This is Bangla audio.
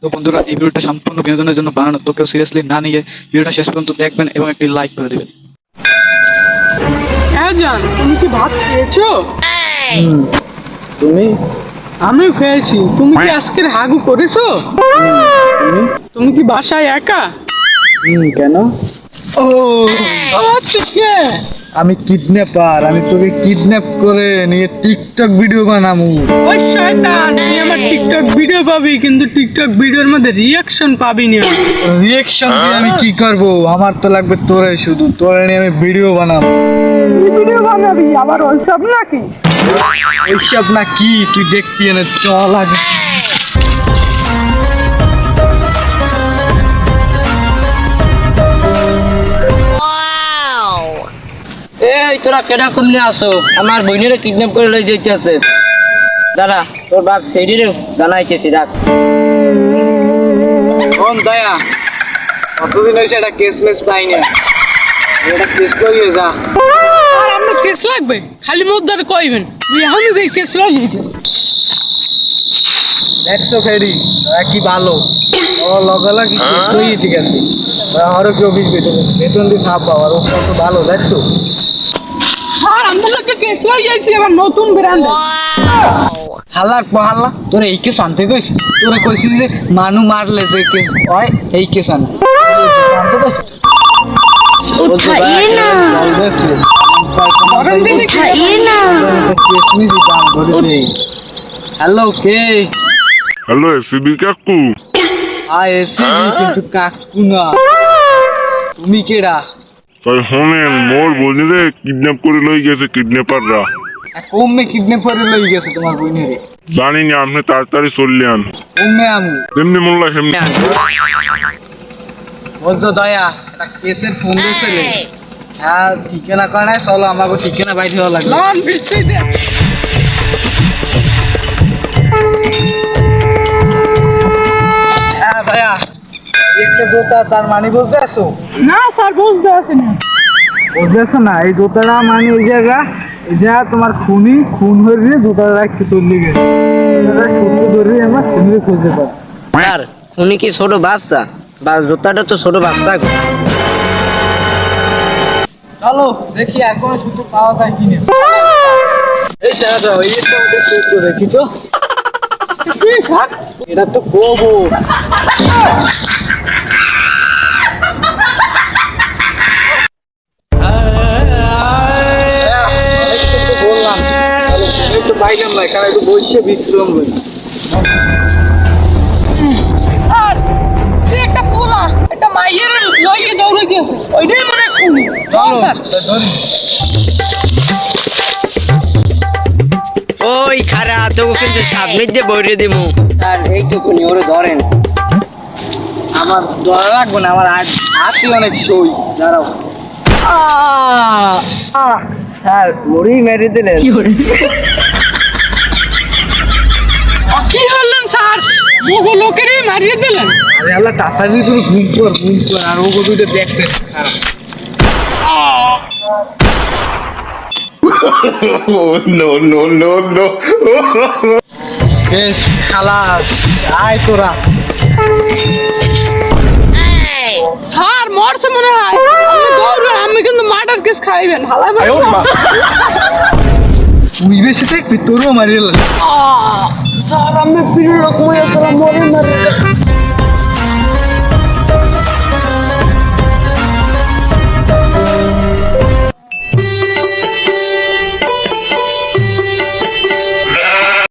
তো বন্ধুরা, এই ভিডিওটা সম্পূর্ণ বিনোদনের জন্য বানানো, তো কেউ সিরিয়াসলি না নিয়ে ভিডিওটা শেষ পর্যন্ত দেখবেন এবং একটি লাইক করে দেবেন। হ্যাঁ জান, তুমি কি ভাত খেয়েছো? তুমি? আমিও খেয়েছি। তুমি কি আজকের হাগু করেছো? তুমি কি বাসায় একা? কেন? ও আচ্ছা, আমি কিডন্যাপার, আমি তোকে কিডন্যাপ করে নিয়ে টিকটক ভিডিও বানাবো। ওই শয়তান, তুই আমার টিকটক ভিডিও পাবি, কিন্তু টিকটক ভিডিওর মধ্যে রিঅ্যাকশন পাবি না। রিঅ্যাকশন দিয়ে আমি কি করব? আমার তো লাগবে তোরে, শুধু তোরে নিয়ে আমি ভিডিও বানাবো। তুই ভিডিও বানাবি আবার ওইসব নাকি? এইসব না কি, তুই দেখবি না, চল আগে। এই তোরা কেডা করলে আসো? আমার বোনের কিডন্যাপ করে লই যাইতেছে। দাঁড়া, তোর বাপ সেইডিরে জানাইতেছি, রাখ। কোন দয়া, কতদিন হয়েছে একটা কেস মেস পাই না, এটা কেস করিয়ে যা। আর আপনার কেস লাগবে? খালি মুদ্দার কইবেন, তুই এখনই দেখ কেস লাগিয়েছিস। দেখছো ফেরি, কি ভালো ও লগলা কি তুই ঠিক আছে, আরো কি অফিস বেতন দিয়ে খাপ পাওয়ার ও কত ভালো, দেখছো? আর আমাদের লোকে কেস লাগিয়েছি এবার নতুন ব্র্যান্ড। হাল্লার পাহাল্লা, তোর এই কেস আনতে কইছি? তোরা কইছিস যে মানু মারলে যে কেস হয়, এই কেস আনতে কইছি? उठाइए ना उठाइए ना হ্যালো, কে? হ্যালো এসিবি কাকু। এসিবি কিন্তু কাকু না। তুমি কেডা? তাই শোনেন, মোর বোনেরে কিডন্যাপ করে লই গেছে কিডন্যাপাররা। কমে কিডন্যাপ করে লই গেছে তোমার বোনেরে? জানি না, আপনি তাড়াতাড়ি চললে আন। কমে আমু তেমনি মোল্লা সেমনি। বলছো দয়া, একটা কেসের ফোন দিয়েছে। হ্যাঁ, ঠিকানা কয় নাই, চলো আমাকে ঠিকানা বাইরে হওয়া লাগবে। লন বিশ্রী দে। হ্যাঁ দয়া, একটা জুতা, তার মানে বুঝতে আসো? না স্যার, বুঝতে আসি না। বুঝতে আসো না? এই জুতাটা মানে এই জায়গা, এই জায়গা তোমার খুন হয়ে গিয়ে জুতাটা রাখতে চলে গেছে। সূত্র ধরে আমরা খুনিকে খুঁজতে পারি। স্যার, উনি কি ছোট বাচ্চা? বা জুতাটা তো ছোট বাচ্চা। চলো দেখি আর কোনো সূত্র পাওয়া যায় কিনা। এই জায়গা দাও, এই একটা আমাদের সূত্র দেখি তো। এটা তো গোবর। বললাম একটু বাইলাম না, কারণ একটু বসে বিশ্রাম করি। স্যার, তুই একটা পোলা, একটা মাইয়ের লইয়ে দৌড়ে গেছে, ওইটাই মনে খুনি। চলো ধরি। ওই খারা, তোকে কিন্তু সামনে দিয়ে বইরে দিমু। স্যার, এইটুকুনি ওরে ধরেন। আমার ধরা রাখবো না, আমার হাতই অনেক সই। দাঁড়াও। স্যার, মুড়ি মেরে দিলেন। কি হলেন স্যার? বহু লোকেরই মারিয়ে দিলেন। আরে আল্লাহ, তাড়াতাড়ি তুমি ঘুম কর, আর ও দুটো দেখতে খারাপ। No, no, no, no. বেশ খালাস, আয় তোরা। স্যার মরছে মনে হয়। আমি দৌড়ে, আমি কিন্তু মার্ডার কেস খাইবেন। হালাই তুই বেশি দেখবি, তোরও মারিয়ে স্যার, আমি পিড়ে রকম মরে মারি।